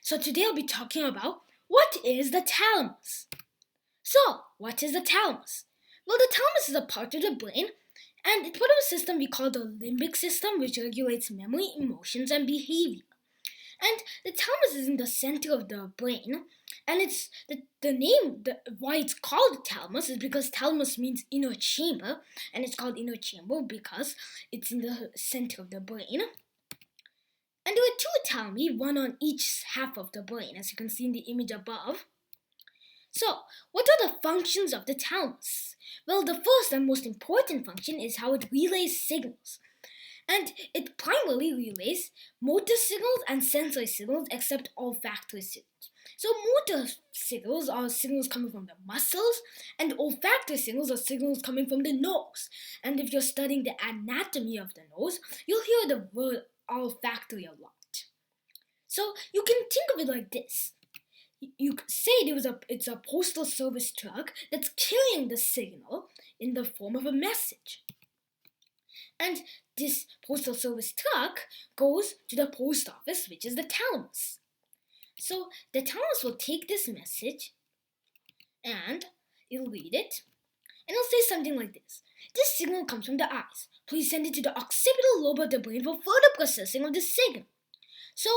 So today I'll be talking about what is the thalamus. So, what is the thalamus? Well, the thalamus is a part of the brain and it's part of a system we call the limbic system, which regulates memory, emotions, and behavior. And the thalamus is in the center of the brain, and it's why it's called thalamus is because thalamus means inner chamber, and it's called inner chamber because it's in the center of the brain. And there are two thalami, one on each half of the brain, as you can see in the image above. So, what are the functions of the thalamus? Well, the first and most important function is how it relays signals. And it primarily relays motor signals and sensory signals except olfactory signals. So motor signals are signals coming from the muscles and olfactory signals are signals coming from the nose. And if you're studying the anatomy of the nose, you'll hear the word olfactory a lot. So you can think of it like this. You could say it's a postal service truck that's carrying the signal in the form of a message. And this postal service truck goes to the post office, which is the thalamus. So the thalamus will take this message and it'll read it and it'll say something like this. This signal comes from the eyes. Please send it to the occipital lobe of the brain for further processing of the signal. So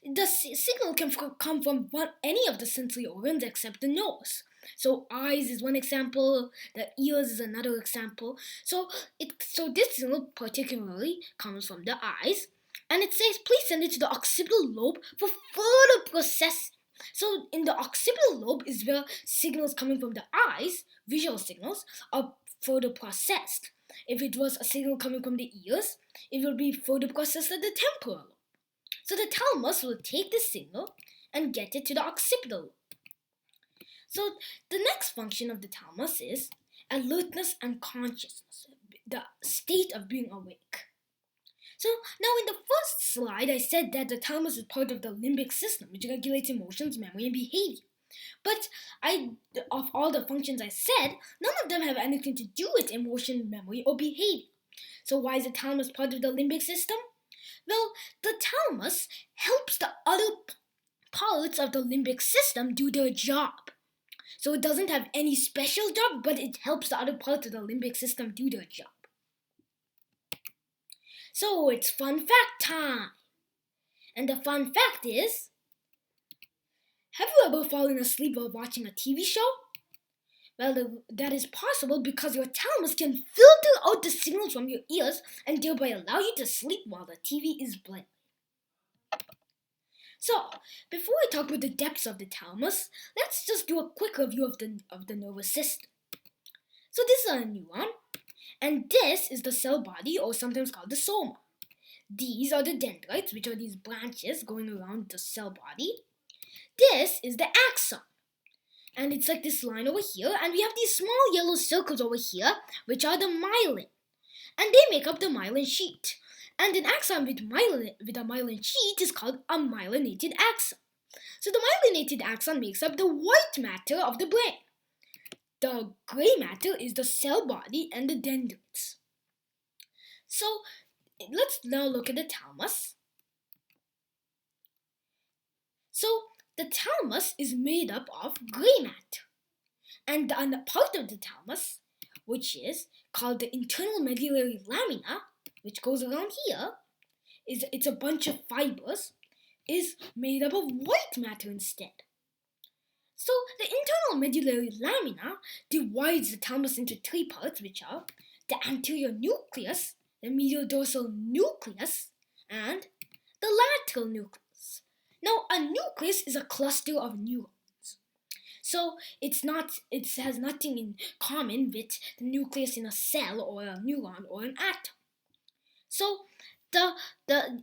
the signal can come from any of the sensory organs except the nose. So eyes is one example, the ears is another example. So this signal particularly comes from the eyes, and it says please send it to the occipital lobe for further processing. So in the occipital lobe is where signals coming from the eyes, visual signals, are further processed. If it was a signal coming from the ears, it will be further processed at the temporal lobe. So the thalamus will take the signal and get it to the occipital lobe. So the next function of the thalamus is alertness and consciousness, the state of being awake. So now in the first slide, I said that the thalamus is part of the limbic system, which regulates emotions, memory, and behavior. But of all the functions I said, none of them have anything to do with emotion, memory, or behavior. So why is the thalamus part of the limbic system? Well, the thalamus helps the other parts of the limbic system do their job. So it doesn't have any special job, but it helps the other parts of the limbic system do their job. So it's fun fact time. And the fun fact is, have you ever fallen asleep while watching a TV show? Well, that is possible because your thalamus can filter out the signals from your ears and thereby allow you to sleep while the TV is playing. So, before we talk about the depths of the thalamus, let's just do a quick review of the nervous system. So this is a neuron, and this is the cell body, or sometimes called the soma. These are the dendrites, which are these branches going around the cell body. This is the axon, and it's like this line over here, and we have these small yellow circles over here, which are the myelin, and they make up the myelin sheet. And an axon with a myelin sheet is called a myelinated axon. So the myelinated axon makes up the white matter of the brain. The gray matter is the cell body and the dendrites. So let's now look at the thalamus. So the thalamus is made up of gray matter. And the part of the thalamus, which is called the internal medullary lamina, which goes around here, it's a bunch of fibers, is made up of white matter instead. So the internal medullary lamina divides the thalamus into three parts, which are the anterior nucleus, the medial dorsal nucleus, and the lateral nucleus. Now a nucleus is a cluster of neurons. So it has nothing in common with the nucleus in a cell or a neuron or an atom. So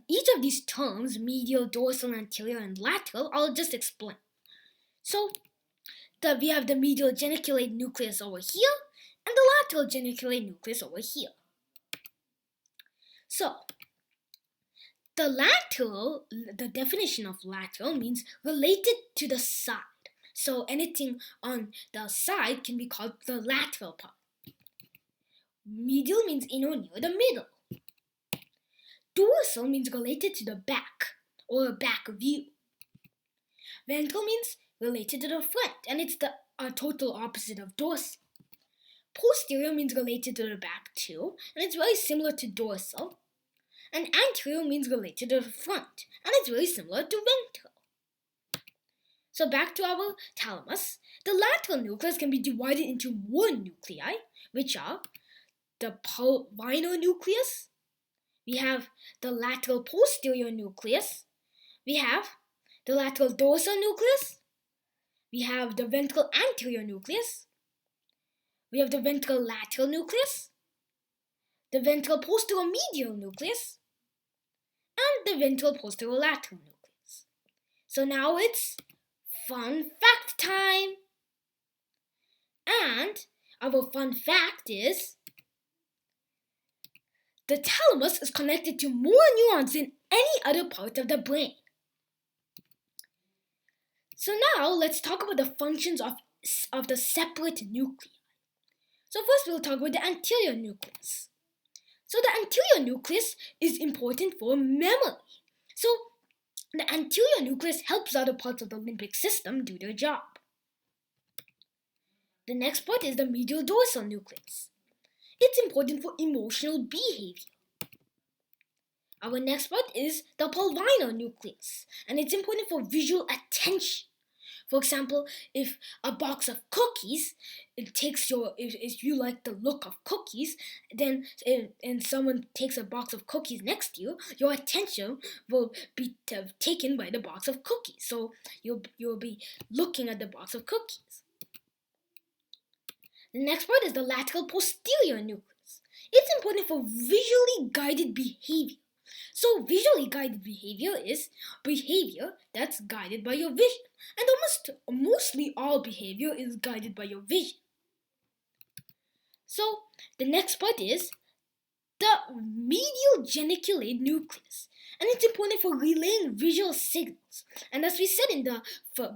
each of these terms, medial, dorsal, anterior, and lateral, I'll just explain. So we have the medial geniculate nucleus over here and the lateral geniculate nucleus over here. So the definition of lateral means related to the side. So anything on the side can be called the lateral part. Medial means in or near the middle. Dorsal means related to the back or a back view. Ventral means related to the front, and it's the total opposite of dorsal. Posterior means related to the back too, and it's very similar to dorsal. And anterior means related to the front, and it's very similar to ventral. So back to our thalamus. The lateral nucleus can be divided into more nuclei, which are the pulvinar nucleus. We have the lateral posterior nucleus. We have the lateral dorsal nucleus. We have the ventral anterior nucleus. We have the ventral lateral nucleus, the ventral posterior medial nucleus, and the ventral posterior lateral nucleus. So now it's fun fact time. And our fun fact is the thalamus is connected to more neurons than any other part of the brain. So now let's talk about the functions of the separate nuclei. So first we'll talk about the anterior nucleus. So the anterior nucleus is important for memory. So the anterior nucleus helps other parts of the limbic system do their job. The next part is the medial dorsal nucleus. It's important for emotional behavior. Our next part is the pulvinar nucleus, and it's important for visual attention. For example, if a box of cookies, if you like the look of cookies, then and someone takes a box of cookies next to you, your attention will be taken by the box of cookies. So you'll be looking at the box of cookies. The next part is the lateral posterior nucleus. It's important for visually guided behavior. So visually guided behavior is behavior that's guided by your vision. And mostly all behavior is guided by your vision. So the next part is the medial geniculate nucleus. And it's important for relaying visual signals. And as we said in the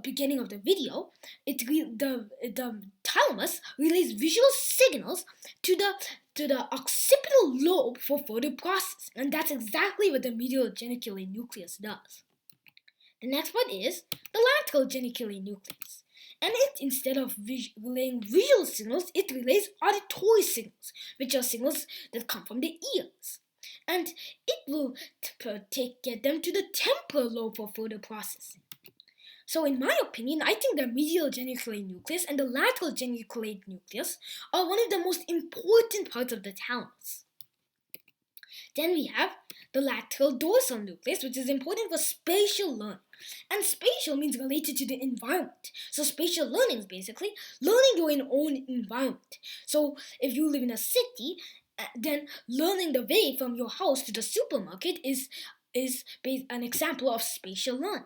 beginning of the video, the thalamus relays visual signals to the occipital lobe for further processing, and that's exactly what the medial geniculate nucleus does. The next part is the lateral geniculate nucleus, and instead of relaying visual signals, it relays auditory signals, which are signals that come from the ears, and it will get them to the temporal lobe for further processing. So in my opinion, I think the medial geniculate nucleus and the lateral geniculate nucleus are one of the most important parts of the thalamus. Then we have the lateral dorsal nucleus, which is important for spatial learning. And spatial means related to the environment. So spatial learning is basically learning your own environment. So if you live in a city, then learning the way from your house to the supermarket is an example of spatial learning.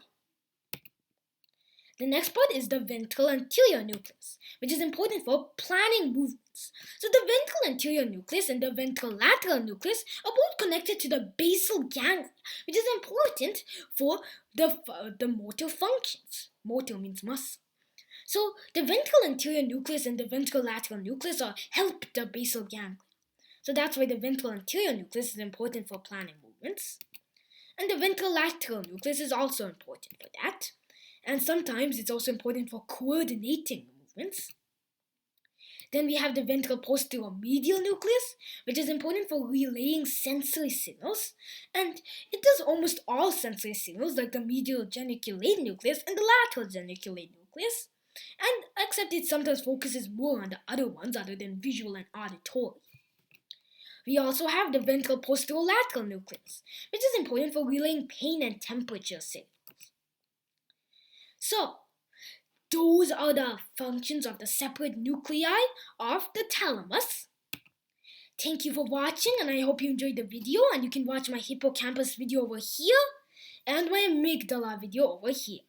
The next part is the ventral anterior nucleus, which is important for planning movements. So the ventral anterior nucleus and the ventral lateral nucleus are both connected to the basal ganglia, which is important for the motor functions. Motor means muscle. So the ventral anterior nucleus and the ventral lateral nucleus help the basal ganglia. So that's why the ventral anterior nucleus is important for planning movements. And the ventral lateral nucleus is also important for that. And sometimes it's also important for coordinating movements. Then we have the ventral posterior medial nucleus, which is important for relaying sensory signals. And it does almost all sensory signals, like the medial geniculate nucleus and the lateral geniculate nucleus. And except it sometimes focuses more on the other ones other than visual and auditory. We also have the ventral posterior lateral nucleus, which is important for relaying pain and temperature signals. So, those are the functions of the separate nuclei of the thalamus. Thank you for watching, and I hope you enjoyed the video, and you can watch my hippocampus video over here and my amygdala video over here.